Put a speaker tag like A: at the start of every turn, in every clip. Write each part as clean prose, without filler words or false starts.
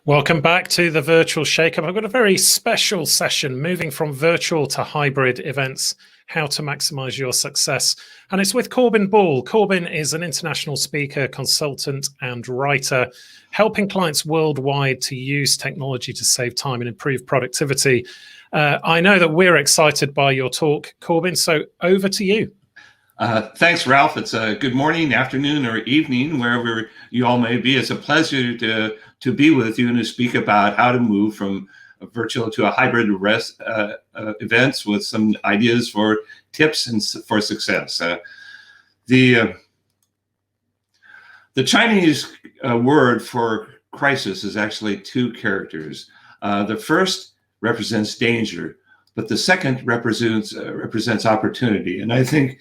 A: Welcome back to the Virtual Shakeup. I've got a very special session moving from virtual to hybrid events, how to maximize your success. And it's with Corbin Ball. Corbin is an international speaker, consultant, and writer, helping clients worldwide to use technology to save time and improve productivity. I know that we're excited by your talk, Corbin, so over to you.
B: Thanks, Ralph. It's a good morning, afternoon, or evening, wherever you all may be. It's a pleasure to be with you and to speak about how to move from a virtual to a hybrid events with some ideas for tips and for success. The Chinese word for crisis is actually two characters. The first represents danger, but the second represents opportunity. And I think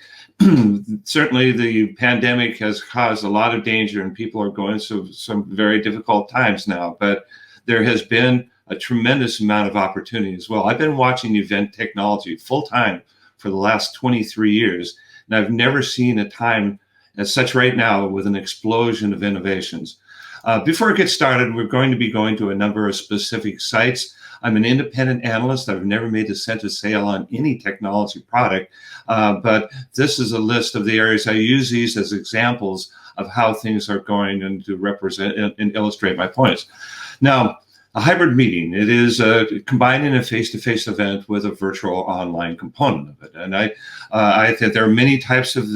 B: certainly the pandemic has caused a lot of danger and people are going through some very difficult times now, but there has been a tremendous amount of opportunity as well. I've been watching event technology full time for the last 23 years, and I've never seen a time as such right now with an explosion of innovations. Before I get started, we're going to be going to a number of specific sites. I'm an independent analyst. I've never made a cent of sale on any technology product, but this is a list of the areas I use these as examples of how things are going and to represent and illustrate my points. Now, a hybrid meeting, it is combining a face-to-face event with a virtual online component of it. And I think there are many types of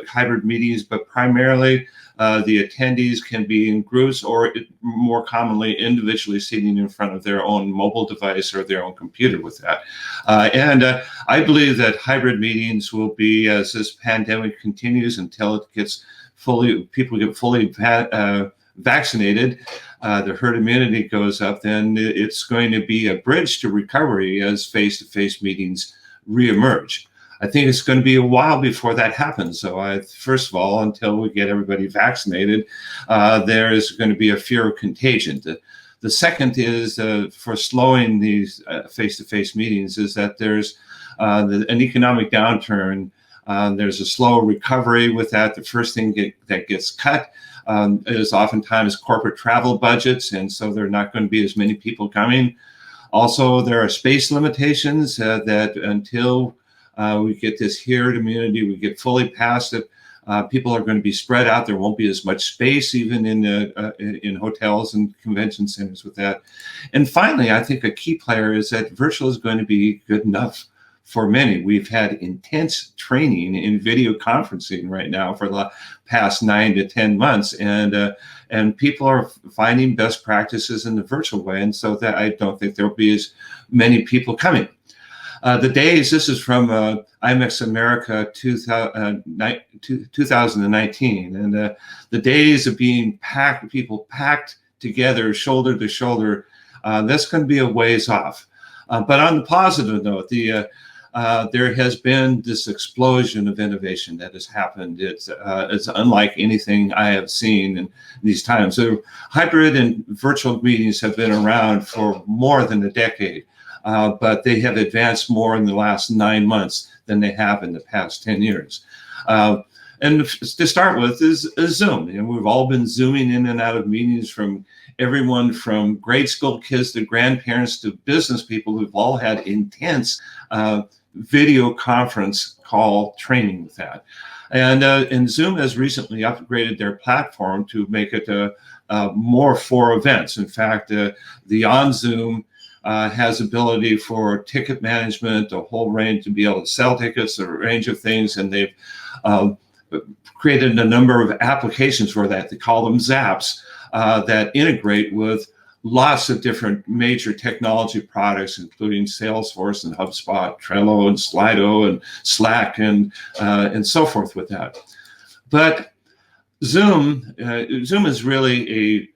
B: hybrid meetings, but primarily the attendees can be in groups or more commonly individually sitting in front of their own mobile device or their own computer with that. I believe that hybrid meetings will be, as this pandemic continues until it gets people get fully vaccinated, the herd immunity goes up, then it's going to be a bridge to recovery as face-to-face meetings reemerge. I think it's going to be a while before that happens. So first of all, until we get everybody vaccinated, there is going to be a fear of contagion. The second is for slowing these face-to-face meetings is that there's an economic downturn. There's a slow recovery with that. The first thing that gets cut is oftentimes corporate travel budgets, and so there are not going to be as many people coming. Also, there are space limitations that until we get this herd immunity, we get fully past it, people are going to be spread out. There won't be as much space even in hotels and convention centers with that. And finally, I think a key player is that virtual is going to be good enough for many. We've had intense training in video conferencing right now for the past 9 to 10 months, and people are finding best practices in the virtual way, and so that I don't think there'll be as many people coming. The days, this is from IMEX America 2019, and the days of being people packed together, shoulder to shoulder, that's going to be a ways off. But on the positive note, there has been this explosion of innovation that has happened. It's unlike anything I have seen in these times. So hybrid and virtual meetings have been around for more than a decade. But they have advanced more in the last 9 months than they have in the past 10 years. And to start with is Zoom. And we've all been Zooming in and out of meetings, from everyone from grade school kids to grandparents to business people who've all had intense video conference call training with that. And Zoom has recently upgraded their platform to make it more for events. In fact, the on Zoom has ability for ticket management, a whole range to be able to sell tickets, a range of things, and they've created a number of applications for that. They call them Zaps that integrate with lots of different major technology products, including Salesforce and HubSpot, Trello and Slido and Slack and so forth with that. But Zoom is really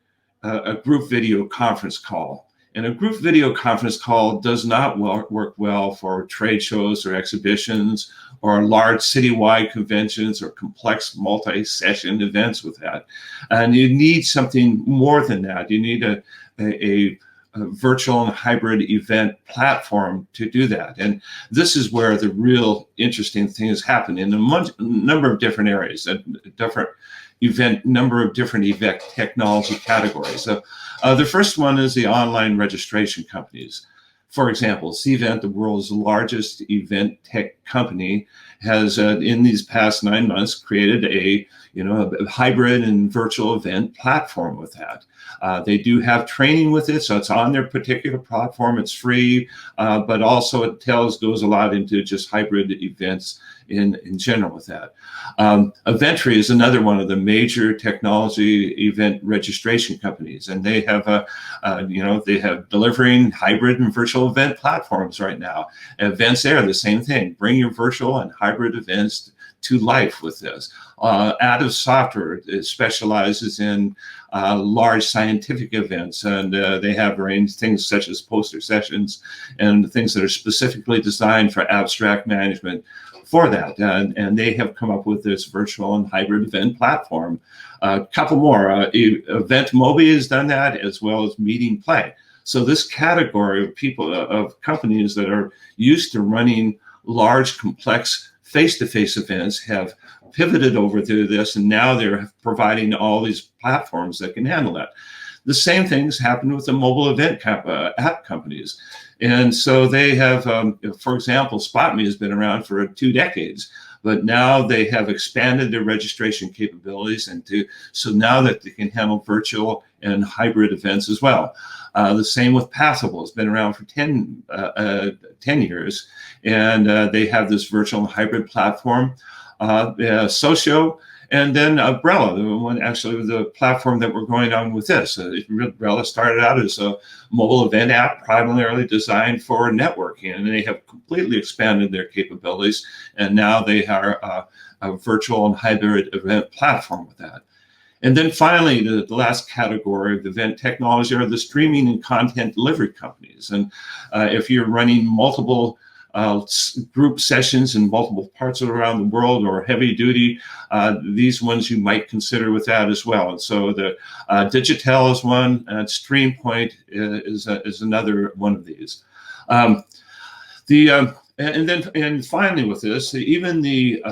B: a group video conference call. And a group video conference call does not work well for trade shows or exhibitions or large citywide conventions or complex multi-session events with that. And you need something more than that. You need a virtual and hybrid event platform to do that. And this is where the real interesting thing has happened in a number of different areas. number of different event technology categories. The first one is the online registration companies. For example, Cvent, the world's largest event tech company, has in these past 9 months created a hybrid and virtual event platform with that. They do have training with it, so it's on their particular platform. It's free, but also it goes a lot into just hybrid events in general with that. Eventry is another one of the major technology event registration companies, and they have they have delivering hybrid and virtual event platforms right now. Events there, the same thing. Bring your virtual and hybrid events to life with this. Additive Software specializes in large scientific events, and they have arranged things such as poster sessions and things that are specifically designed for abstract management for that. And they have come up with this virtual and hybrid event platform. A couple more. Event Mobi has done that, as well as Meeting Play. So this category of people, of companies that are used to running large, complex face-to-face events, have pivoted over to this, and now they're providing all these platforms that can handle that. The same things happen with the mobile event app companies. And so they have, for example, SpotMe has been around for 2 decades, but now they have expanded their registration capabilities so now that they can handle virtual and hybrid events as well. The same with Passable. It's been around for 10 years, and they have this virtual and hybrid platform. Socio, and then Umbrella, the one actually the platform that we're going on with this. Umbrella started out as a mobile event app primarily designed for networking, and they have completely expanded their capabilities, and now they are a virtual and hybrid event platform with that. And then finally, the last category of event technology are the streaming and content delivery companies. And if you're running multiple group sessions in multiple parts around the world, or heavy duty, these ones you might consider with that as well. And so the Digitel is one, and StreamPoint is another one of these. And finally with this, even the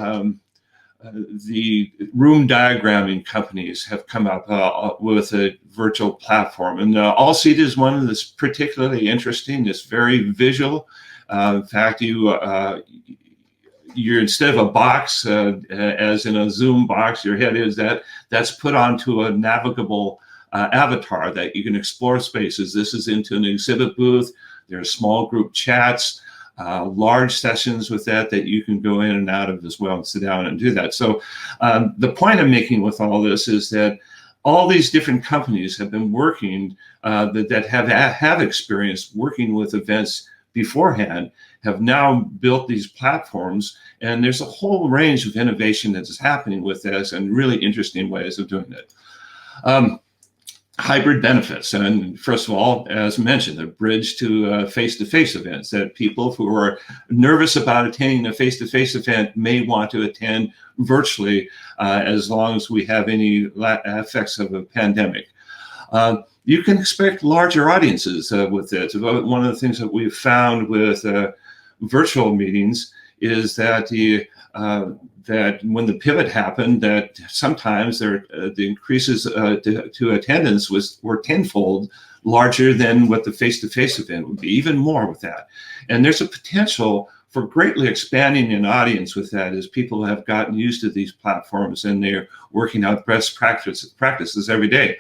B: room diagramming companies have come up with a virtual platform. And Allseat is one that's particularly interesting. It's very visual. In fact, you're instead of a box, as in a Zoom box, your head is that's put onto a navigable avatar that you can explore spaces. This is into an exhibit booth. There are small group chats, large sessions with that you can go in and out of as well and sit down and do that. So the point I'm making with all this is that all these different companies have been working, that have experience working with events beforehand, have now built these platforms, and there's a whole range of innovation that is happening with this and really interesting ways of doing it. Hybrid benefits, and first of all, as mentioned, a bridge to face-to-face events that people who are nervous about attending a face-to-face event may want to attend virtually, as long as we have any effects of a pandemic. You can expect larger audiences with it. One of the things that we've found with virtual meetings is that that when the pivot happened, that sometimes the increases to attendance were tenfold larger than what the face-to-face event would be, even more with that. And there's a potential for greatly expanding an audience with that as people have gotten used to these platforms and they're working out best practices every day.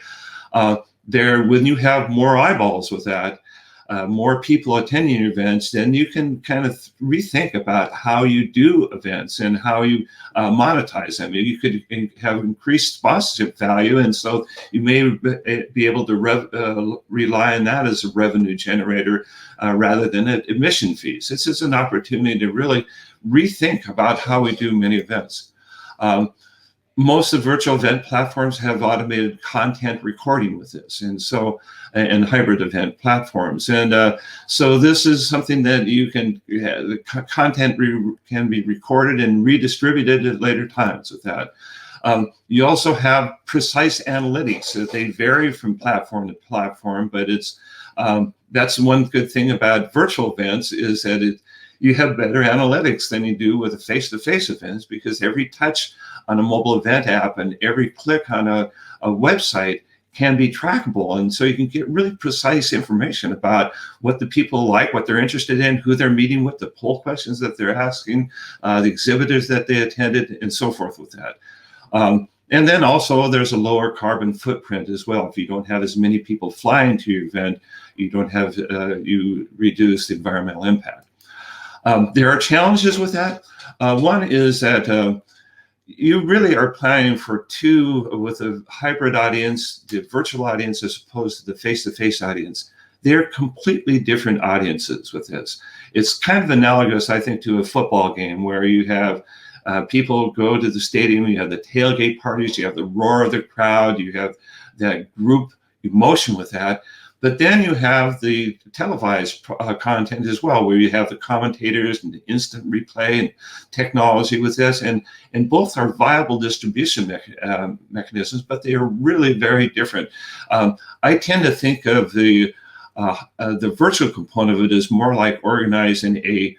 B: When you have more eyeballs with that, more people attending events, then you can kind of rethink about how you do events and how you monetize them. You could have increased sponsorship value, and so you may be able to rely on that as a revenue generator rather than admission fees. This is an opportunity to really rethink about how we do many events. Most of virtual event platforms have automated content recording with this, and hybrid event platforms. And so this is something that you can, the content can be recorded and redistributed at later times with that. You also have precise analytics that they vary from platform to platform, but that's one good thing about virtual events is that you have better analytics than you do with a face-to-face events, because every touch on a mobile event app, and every click on a website can be trackable. And so you can get really precise information about what the people like, what they're interested in, who they're meeting with, the poll questions that they're asking, the exhibitors that they attended, and so forth with that. And then also there's a lower carbon footprint as well. If you don't have as many people flying to your event, you don't have, you reduce the environmental impact. There are challenges with that. One is that you really are planning for two, with a hybrid audience, the virtual audience as opposed to the face-to-face audience. They're completely different audiences with this. It's kind of analogous, I think, to a football game where you have people go to the stadium, you have the tailgate parties, you have the roar of the crowd, you have that group emotion with that. But then you have the televised content as well, where you have the commentators and the instant replay and technology with this. And both are viable distribution mechanisms, but they are really very different. I tend to think of the virtual component of it as more like organizing a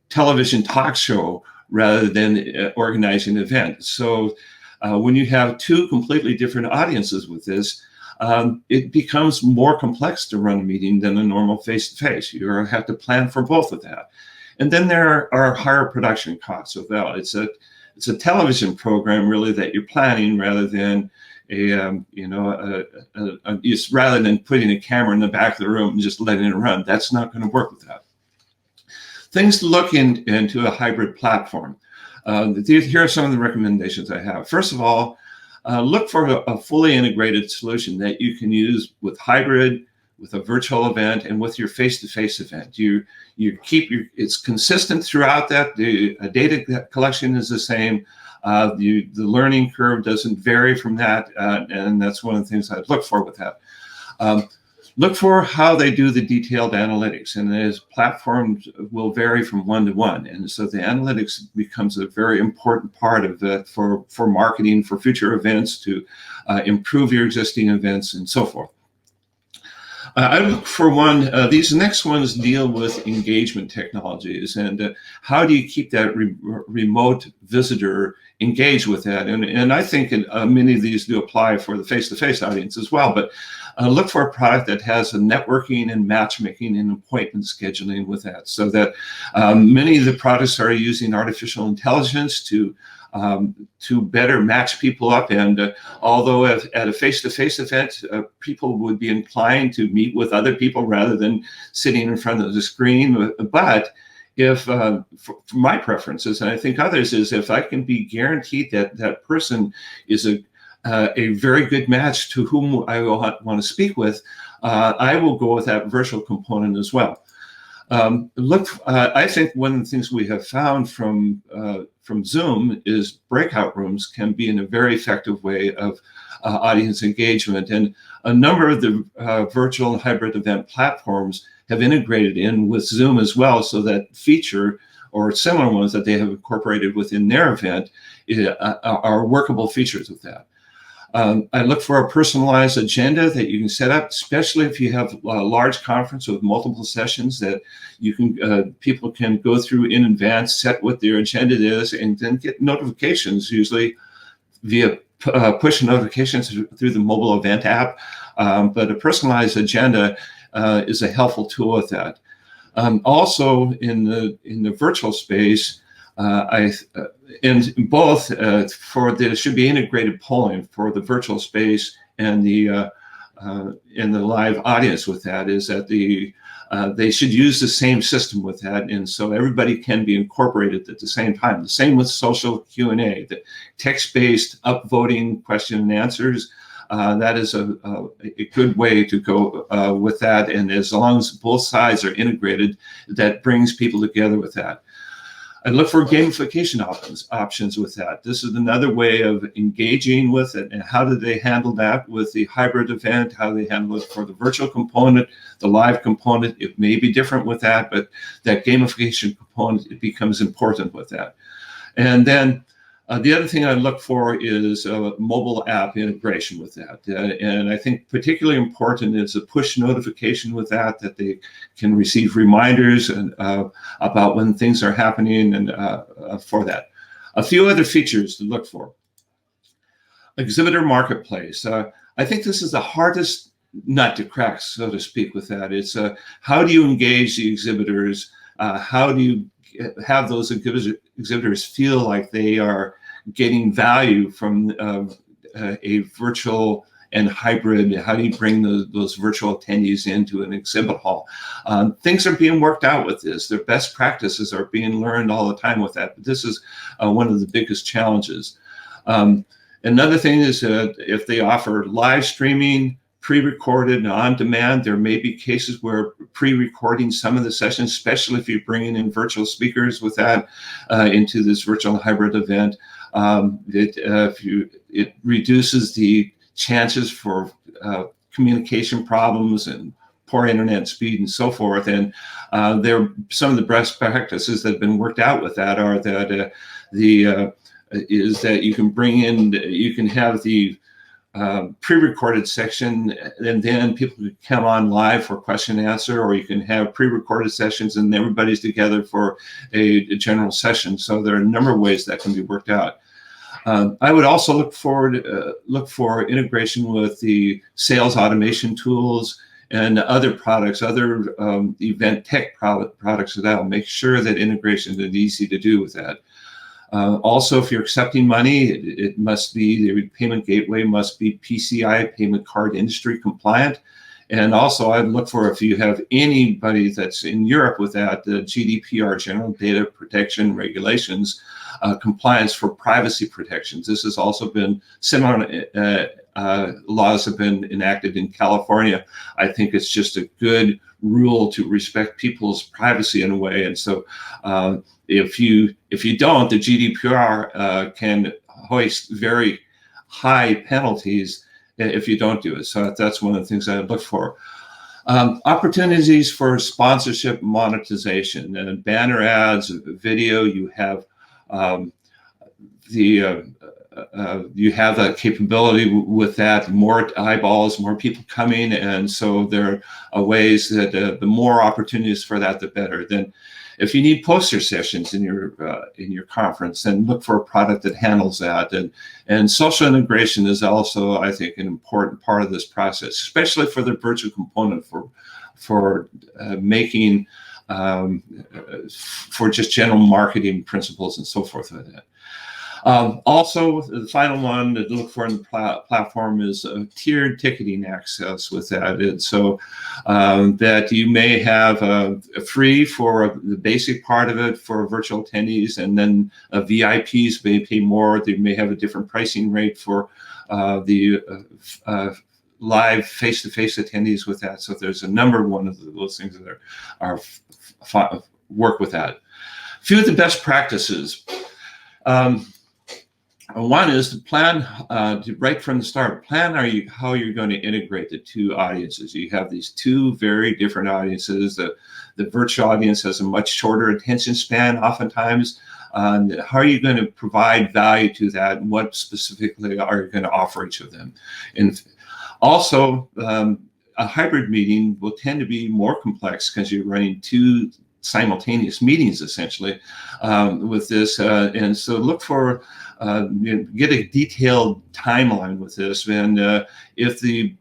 B: television talk show rather than organizing an event. So when you have two completely different audiences with this, it becomes more complex to run a meeting than a normal face-to-face. You have to plan for both of that. And then there are higher production costs as well. It's a television program really that you're planning rather than rather than putting a camera in the back of the room and just letting it run. That's not going to work with that. Things to look into a hybrid platform. Here are some of the recommendations I have. First of all, look for a fully integrated solution that you can use with hybrid, with a virtual event, and with your face-to-face event. You keep it's consistent throughout that. The data collection is the same. The learning curve doesn't vary from that, and that's one of the things I'd look for with that. Look for how they do the detailed analytics, and as platforms will vary from one to one. And so the analytics becomes a very important part of that for marketing, for future events, to improve your existing events and so forth. I look for one, these next ones deal with engagement technologies and how do you keep that remote visitor engaged with that? And I think many of these do apply for the face-to-face audience as well, but look for a product that has a networking and matchmaking and appointment scheduling with that, so that many of the products are using artificial intelligence to better match people up. And although at a face-to-face event, people would be inclined to meet with other people rather than sitting in front of the screen. But if, for my preferences, and I think others, is if I can be guaranteed that that person is a very good match to whom I will want to speak with, I will go with that virtual component as well. I think one of the things we have found from Zoom is breakout rooms can be in a very effective way of audience engagement. And a number of the virtual and hybrid event platforms have integrated in with Zoom as well, so that feature or similar ones that they have incorporated within their event are workable features of that. I look for a personalized agenda that you can set up, especially if you have a large conference with multiple sessions that you can people can go through in advance, set what their agenda is, and then get notifications, usually via push notifications through the mobile event app. But a personalized agenda is a helpful tool with that. Also, in the virtual space, and both there should be integrated polling for the virtual space and the live audience with that, is that they should use the same system with that, and so everybody can be incorporated at the same time. The same with social Q&A, the text-based upvoting question and answers. That is a good way to go with that, and as long as both sides are integrated, that brings people together with that. I look for gamification options with that. This is another way of engaging with it. And how do they handle that with the hybrid event? How do they handle it for the virtual component, the live component? It may be different with that, but that gamification component, it becomes important with that. And then the other thing I look for is mobile app integration with that. And I think particularly important is a push notification with that they can receive reminders and, about when things are happening and for that. A few other features to look for. Exhibitor marketplace. I think this is the hardest nut to crack, so to speak, with that. It's how do you engage the exhibitors? How do you have those exhibitors feel like they are getting value from a virtual and hybrid? How do you bring those virtual attendees into an exhibit hall? Things are being worked out with this. Their best practices are being learned all the time with that. But this is one of the biggest challenges. Another thing is that if they offer live streaming, pre-recorded and on demand, there may be cases where pre-recording some of the sessions, especially if you're bringing in virtual speakers with that into this virtual hybrid event, it reduces the chances for communication problems and poor internet speed and so forth. And some of the best practices that have been worked out with that are that is that you can bring in, you can have the pre-recorded section, and then people can come on live for question and answer, or you can have pre-recorded sessions and everybody's together for a general session. So there are a number of ways that can be worked out. I would also look for integration with the sales automation tools and other products, other event tech products that will make sure that integration is easy to do with that. Also, if you're accepting money, it must be, the payment gateway must be PCI, payment card industry compliant. And also I'd look for, if you have anybody that's in Europe with that, the GDPR, General Data Protection Regulations, compliance for privacy protections. This has also been, similar laws have been enacted in California. I think it's just a good rule to respect people's privacy in a way. And so if you don't, the GDPR can hoist very high penalties if you don't do it. So that's one of the things I look for. Opportunities for sponsorship monetization and banner ads, video. You have you have that capability with that, more eyeballs, more people coming, and so there are ways that the more opportunities for that, the better. Then, if you need poster sessions in your conference, then look for a product that handles that. And social integration is also, I think, an important part of this process, especially for the virtual component for making for just general marketing principles and so forth like that. Also, the final one to look for in the platform is tiered ticketing access with that. And so that you may have a free for the basic part of it for virtual attendees, and then VIPs may pay more. They may have a different pricing rate for the live face-to-face attendees with that. So there's a number one of those things that are work with that. A few of the best practices. One is to plan, right from the start, plan how you're going to integrate the two audiences. You have these two very different audiences. The virtual audience has a much shorter attention span oftentimes. How are you going to provide value to that, and what specifically are you going to offer each of them? And also, a hybrid meeting will tend to be more complex because you're running two simultaneous meetings essentially with this, and so look for get a detailed timeline with this. And if the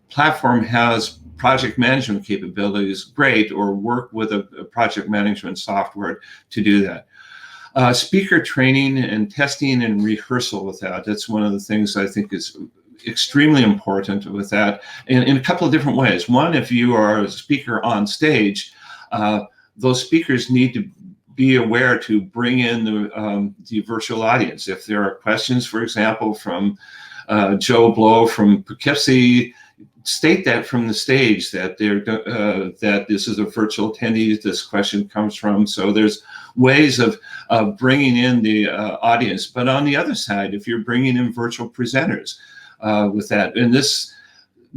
B: platform has project management capabilities, great, or work with a project management software to do that. Speaker training and testing and rehearsal with that. That's one of the things I think is extremely important with that in a couple of different ways. One, if you are a speaker on stage, those speakers need to be aware to bring in the virtual audience. If there are questions, for example, from Joe Blow from Poughkeepsie, state that from the stage that that this is a virtual attendee this question comes from. So there's ways of bringing in the audience. But on the other side, if you're bringing in virtual presenters with that, and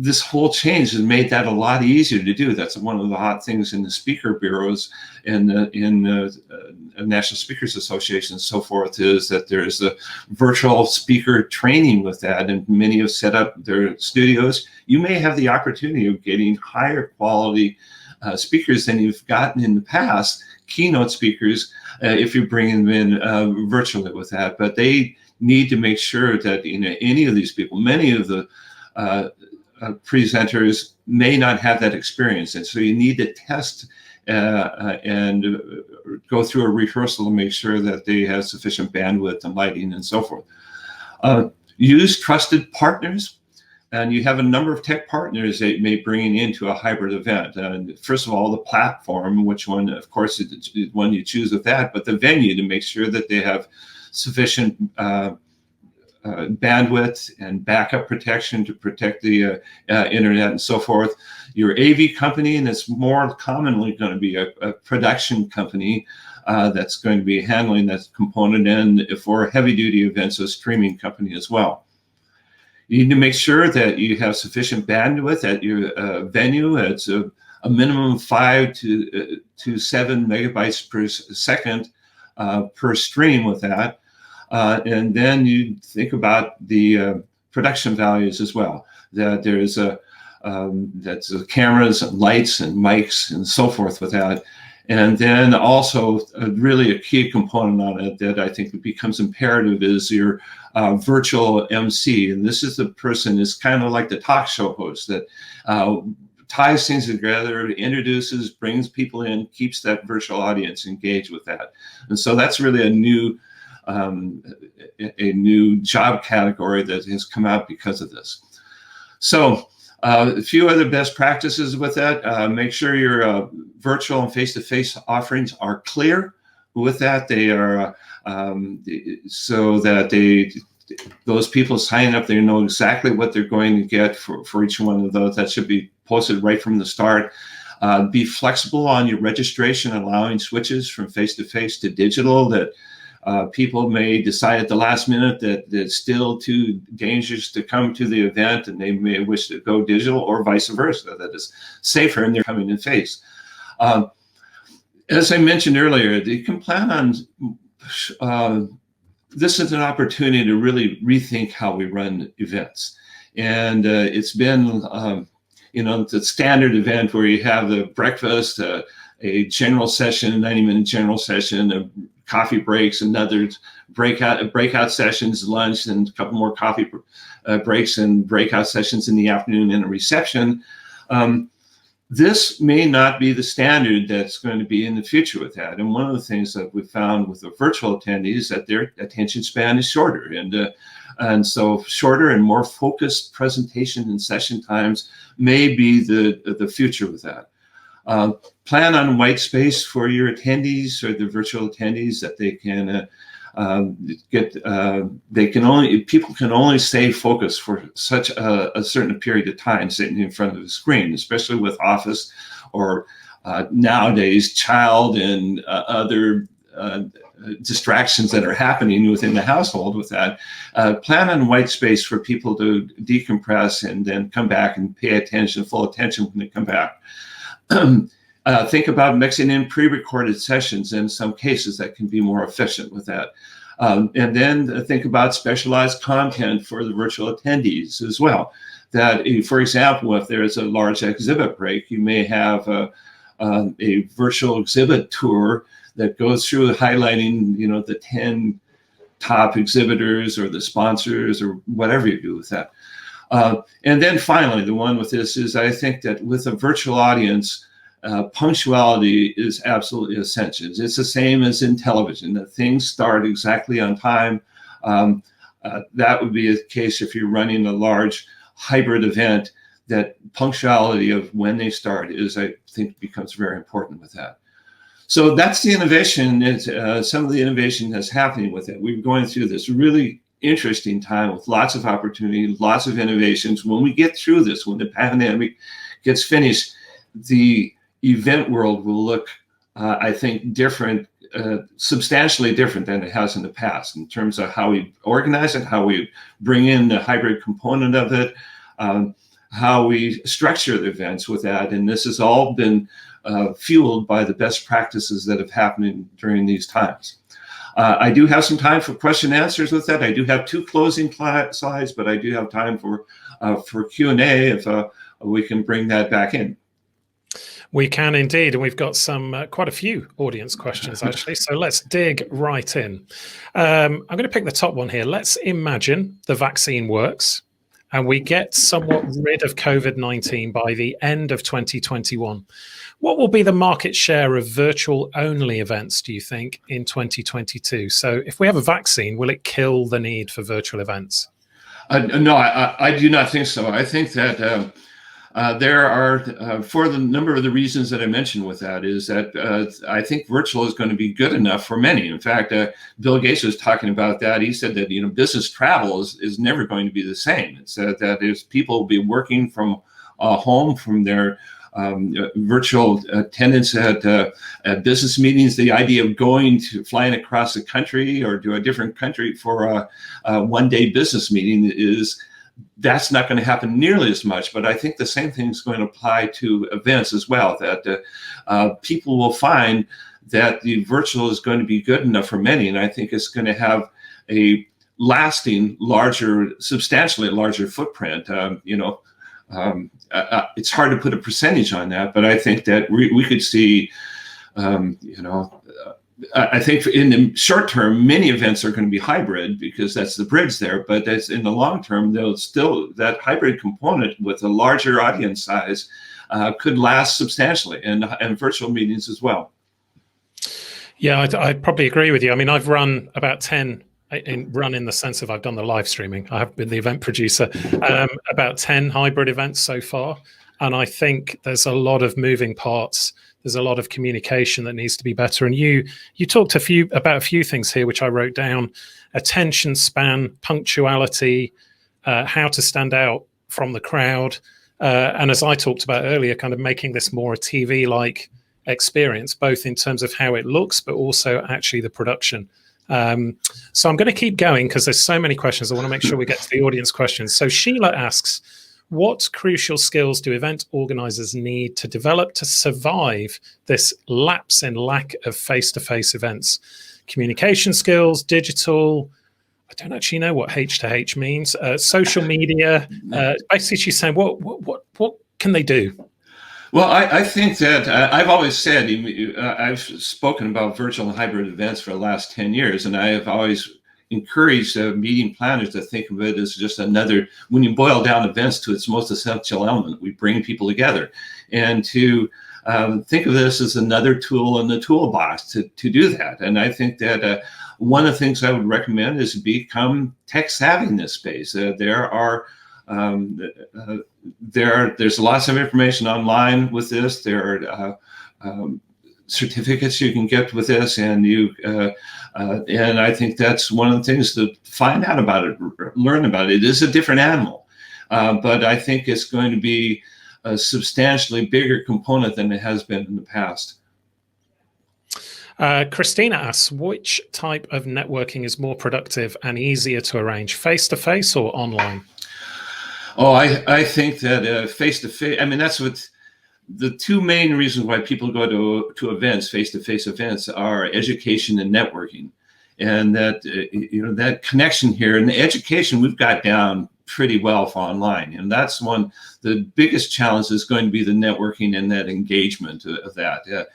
B: this whole change has made that a lot easier to do. That's one of the hot things in the speaker bureaus and in National Speakers Association and so forth, is that there's a virtual speaker training with that, and many have set up their studios. You may have the opportunity of getting higher quality speakers than you've gotten in the past, keynote speakers, if you're bringing them in virtually with that. But they need to make sure that any of these people, many of the presenters may not have that experience, and so you need to test and go through a rehearsal to make sure that they have sufficient bandwidth and lighting and so forth. Use trusted partners, and you have a number of tech partners that you may bring into a hybrid event. First of all, the platform, which one, of course, is the one you choose with that, but the venue, to make sure that they have sufficient bandwidth and backup protection to protect the internet and so forth. Your AV company, and it's more commonly going to be a production company that's going to be handling that component, and for heavy-duty events, a streaming company as well. You need to make sure that you have sufficient bandwidth at your venue. It's a minimum of 5 to 7 megabytes per second per stream with that. And then you think about the production values as well. That there's that's cameras and lights and mics and so forth with that. And then also really a key component on it that I think becomes imperative is your virtual MC. And this is the person, is kind of like the talk show host that ties things together, introduces, brings people in, keeps that virtual audience engaged with that. And so that's really a new job category that has come out because of this. So a few other best practices with that. Make sure your virtual and face-to-face offerings are clear with that. They are so that those people signing up, they know exactly what they're going to get for each one of those. That should be posted right from the start. Be flexible on your registration, allowing switches from face-to-face to digital, that people may decide at the last minute that it's still too dangerous to come to the event and they may wish to go digital, or vice versa, that it's safer and they're coming in face. As I mentioned earlier, you can plan on, this is an opportunity to really rethink how we run events. And it's been, the standard event where you have the breakfast, a general session, 90-minute general session, coffee breaks, another breakout sessions, lunch, and a couple more coffee breaks and breakout sessions in the afternoon, and a reception. This may not be the standard that's going to be in the future with that. And one of the things that we found with the virtual attendees, that their attention span is shorter, and so shorter and more focused presentation and session times may be the future with that. Plan on white space for your attendees or the virtual attendees, that they can people can only stay focused for such a certain period of time sitting in front of the screen, especially with Office or nowadays child and other distractions that are happening within the household with that. Plan on white space for people to decompress and then come back and pay attention, full attention when they come back. Think about mixing in pre-recorded sessions in some cases that can be more efficient with that. And then think about specialized content for the virtual attendees as well. That, for example, if there's a large exhibit break, you may have a virtual exhibit tour that goes through highlighting, the 10 top exhibitors or the sponsors or whatever you do with that. And then finally, the one with this is, I think that with a virtual audience, punctuality is absolutely essential. It's the same as in television, that things start exactly on time. That would be the case if you're running a large hybrid event, that punctuality of when they start is, I think, becomes very important with that. So that's the innovation. Some of the innovation that's happening with it. We're going through this really interesting time with lots of opportunity, lots of innovations. When we get through this, when the pandemic gets finished, the event world will look, I think, different, substantially different than it has in the past, in terms of how we organize it, how we bring in the hybrid component of it, how we structure the events with that. And this has all been fueled by the best practices that have happened during these times. I do have some time for question and answers with that. I do have 2 closing slides, but I do have time for Q&A if we can bring that back in.
A: We can indeed, and we've got some quite a few audience questions actually. So let's dig right in. I'm going to pick the top one here. Let's imagine the vaccine works and we get somewhat rid of COVID-19 by the end of 2021. What will be the market share of virtual-only events, do you think, in 2022? So if we have a vaccine, will it kill the need for virtual events?
B: No, I do not think so. I think that there are, for the number of the reasons that I mentioned with that, is that I think virtual is going to be good enough for many. In fact, Bill Gates was talking about that. He said that business travel is never going to be the same. It's that is people will be working from home from their virtual attendance at business meetings. The idea of flying across the country or to a different country for a one-day business meeting that's not going to happen nearly as much. But I think the same thing is going to apply to events as well, that people will find that the virtual is going to be good enough for many. And I think it's going to have a lasting, substantially larger footprint. It's hard to put a percentage on that, but I think that we could see, I think in the short term, many events are going to be hybrid because that's the bridge there. But that's in the long term, that hybrid component with a larger audience size could last substantially, and virtual meetings as well.
A: Yeah, I probably agree with you. I mean, I've run about 10. In the sense of I've done the live streaming. I have been the event producer, about 10 hybrid events so far. And I think there's a lot of moving parts. There's a lot of communication that needs to be better. And you talked about a few things here, which I wrote down: attention span, punctuality, how to stand out from the crowd. And as I talked about earlier, kind of making this more a TV-like experience, both in terms of how it looks, but also actually the production. So I'm going to keep going because there's so many questions. I want to make sure we get to the audience questions. So Sheila asks, what crucial skills do event organizers need to develop to survive this lapse in lack of face-to-face events? Communication skills, digital, I don't actually know what H to H means, social media. Basically, she's saying, what can they do?
B: Well, I think that I've always said, I've spoken about virtual and hybrid events for the last 10 years, and I have always encouraged meeting planners to think of it as just another, when you boil down events to its most essential element, we bring people together, and to think of this as another tool in the toolbox to do that. And I think that one of the things I would recommend is become tech savvy in this space. There's lots of information online with this. There are certificates you can get with this, and and I think that's one of the things to find out about it, learn about it. It is a different animal, but I think it's going to be a substantially bigger component than it has been in the past.
A: Christina asks, which type of networking is more productive and easier to arrange, face-to-face or online?
B: Oh, I think that face-to-face, I mean, that's what the two main reasons why people go to events, face-to-face events, are education and networking. And that, that connection here, and the education we've got down pretty well for online. And that's the biggest challenge is going to be the networking and that engagement of that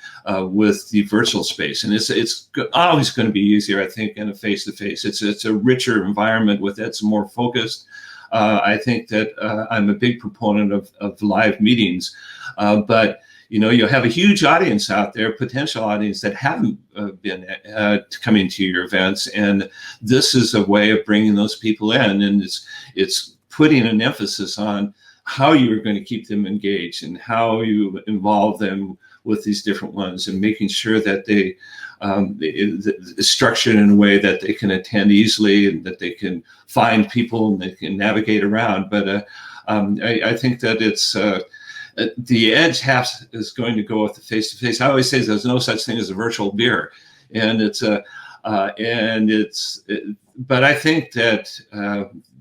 B: with the virtual space. And it's always going to be easier, I think, in a face-to-face. It's a richer environment with it. It's more focused. I think that I'm a big proponent of live meetings, but you have a huge audience out there, potential audience that haven't been coming to your events, and this is a way of bringing those people in, and it's putting an emphasis on how you're going to keep them engaged and how you involve them with these different ones, and making sure that they structured in a way that they can attend easily and that they can find people and they can navigate around. But I think that it's the edge is going to go with the face-to-face. I always say there's no such thing as a virtual beer, and but I think that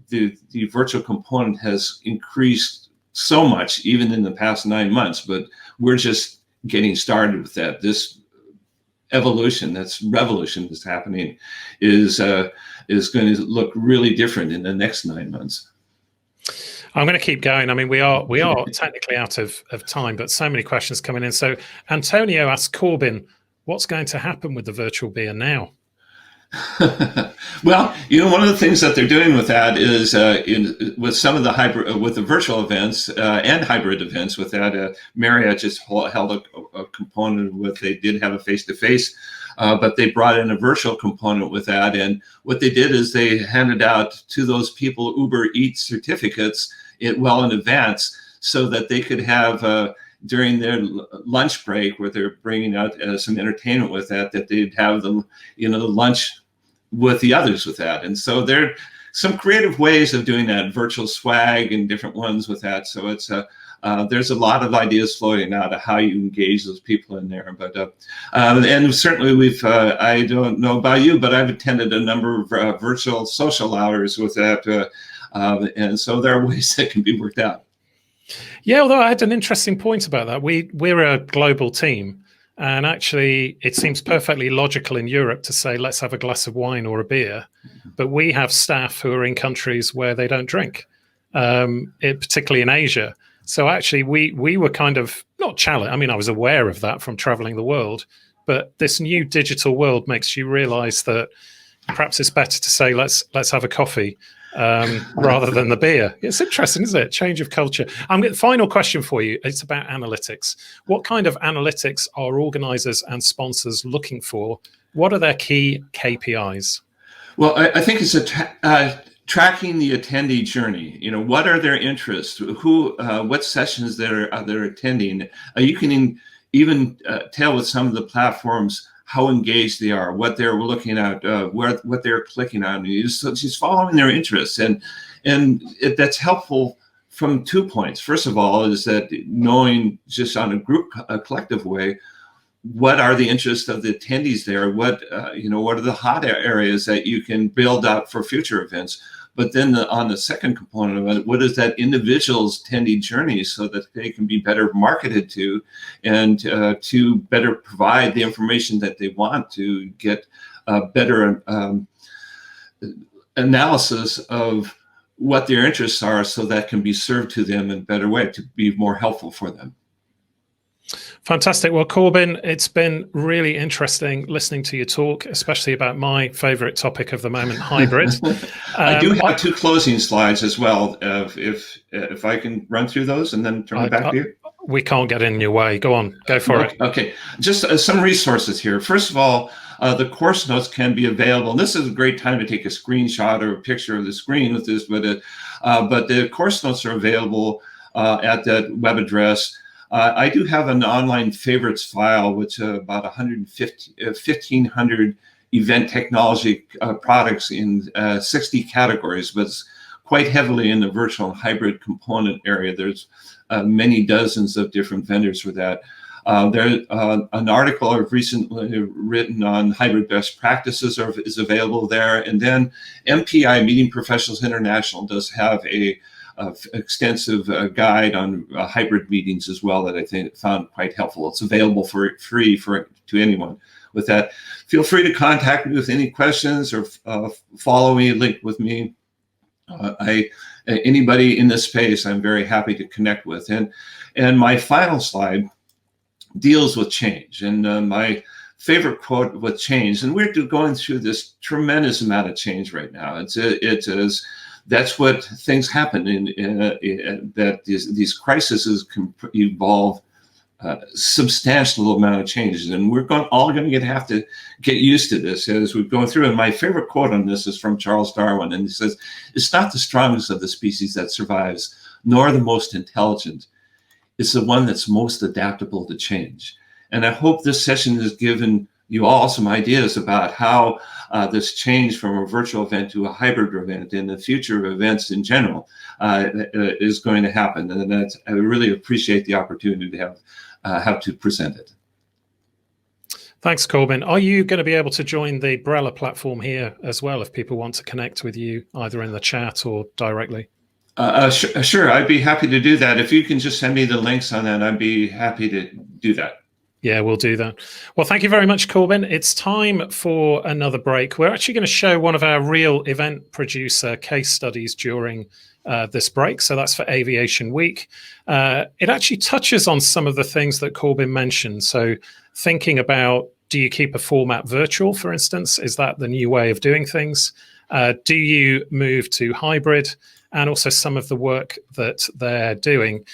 B: the virtual component has increased so much even in the past 9 months, but we're just getting started with that. This revolution that's happening is going to look really different in the next 9 months.
A: I'm going to keep going. I mean, we are technically out of time, but so many questions coming in. So Antonio asked Corbin, what's going to happen with the virtual beer now?
B: Well, one of the things that they're doing with that is with some of the hybrid, with the virtual events and hybrid events. With that, Marriott just held a component with. They did have a face-to-face, but they brought in a virtual component with that. And what they did is they handed out to those people Uber Eats certificates well in advance, so that they could have. During their lunch break, where they're bringing out some entertainment with that they'd have the lunch with the others with that. And so there are some creative ways of doing that, virtual swag and different ones with that. So it's there's a lot of ideas floating out of how you engage those people in there. But and certainly I don't know about you, but I've attended a number of virtual social hours with that, and so there are ways that can be worked out.
A: Yeah, although I had an interesting point about that. We're a global team, and actually it seems perfectly logical in Europe to say, let's have a glass of wine or a beer. But we have staff who are in countries where they don't drink, particularly in Asia. So actually we were kind of not challenged. I mean, I was aware of that from traveling the world, but this new digital world makes you realize that perhaps it's better to say, let's have a coffee rather than the beer. It's interesting, isn't it? Change of culture. Final question for you. It's about analytics. What kind of analytics are organizers and sponsors looking for? What are their key KPIs?
B: Well, I think it's tracking the attendee journey. What are their interests? What sessions they're attending? You can even tell with some of the platforms how engaged they are, what they're looking at, what they're clicking on. She's following their interests, and that's helpful from 2 points. First of all, is that knowing just on a collective way, what are the interests of the attendees there? What are the hot areas that you can build up for future events? But then on the second component of it, what is that individual's attendee journey, so that they can be better marketed to, and to better provide the information that they want to get better analysis of what their interests are, so that can be served to them in a better way to be more helpful for them.
A: Fantastic. Well, Corbin, it's been really interesting listening to you talk, especially about my favorite topic of the moment, hybrid.
B: I do have 2 closing slides as well, if I can run through those and then turn it back to you.
A: We can't get in your way. Go on, go for it.
B: Okay, just some resources here. First of all, the course notes can be available. And this is a great time to take a screenshot or a picture of the screen with this, but the course notes are available at that web address. I do have an online favorites file, which about 1,500 event technology products in 60 categories, but it's quite heavily in the virtual and hybrid component area. There's many dozens of different vendors for that. There's an article I've recently written on hybrid best practices is available there. And then MPI, Meeting Professionals International, does have a extensive guide on hybrid meetings as well, that I found quite helpful. It's available for free to anyone. With that, feel free to contact me with any questions, or follow me, link with me. Anybody in this space, I'm very happy to connect with. And my final slide deals with change, and my favorite quote with change. And we're going through this tremendous amount of change right now. That's what things happen that these crises can evolve substantial amount of changes, and we're all going to have to get used to this as we go through. And my favorite quote on this is from Charles Darwin, and he says, "It's not the strongest of the species that survives, nor the most intelligent. It's the one that's most adaptable to change." And I hope this session has given you all some ideas about how this change from a virtual event to a hybrid event and the future of events in general is going to happen. And I really appreciate the opportunity to have to present it.
A: Thanks, Corbin. Are you going to be able to join the Brella platform here as well if people want to connect with you either in the chat or directly?
B: Sure, I'd be happy to do that. If you can just send me the links on that, I'd be happy to do that.
A: Yeah, we'll do that. Well, thank you very much, Corbin. It's time for another break. We're actually going to show one of our real event producer case studies during this break. So that's for Aviation Week. It actually touches on some of the things that Corbin mentioned. So thinking about, do you keep a format virtual, for instance? Is that the new way of doing things? Do you move to hybrid? And also some of the work that they're doing.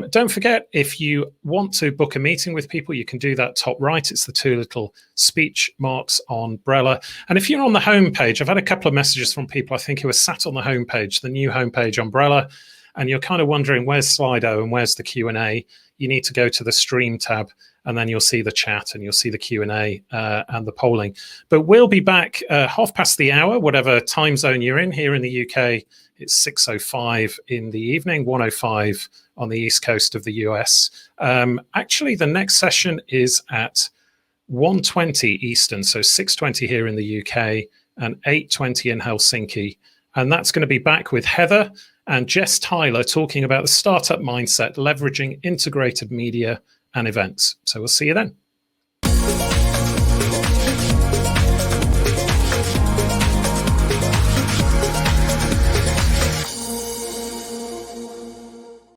A: Don't forget, if you want to book a meeting with people, you can do that top right. It's the two little speech marks on Umbrella. And if you're on the homepage, I've had a couple of messages from people, I think, who are sat on the homepage, the new homepage Umbrella, and you're kind of wondering, where's Slido and where's the Q&A? You need to go to the Stream tab, and then you'll see the chat and you'll see the Q&A and the polling. But we'll be back 1:30, whatever time zone you're in. Here in the UK, it's 6:05 in the evening, 1:05 on the East Coast of the US. Actually, the next session is at 1:20 Eastern, so 6:20 here in the UK and 8:20 in Helsinki. And that's going to be back with Heather and Jess Tyler talking about the startup mindset, leveraging integrated media and events. So we'll see you then.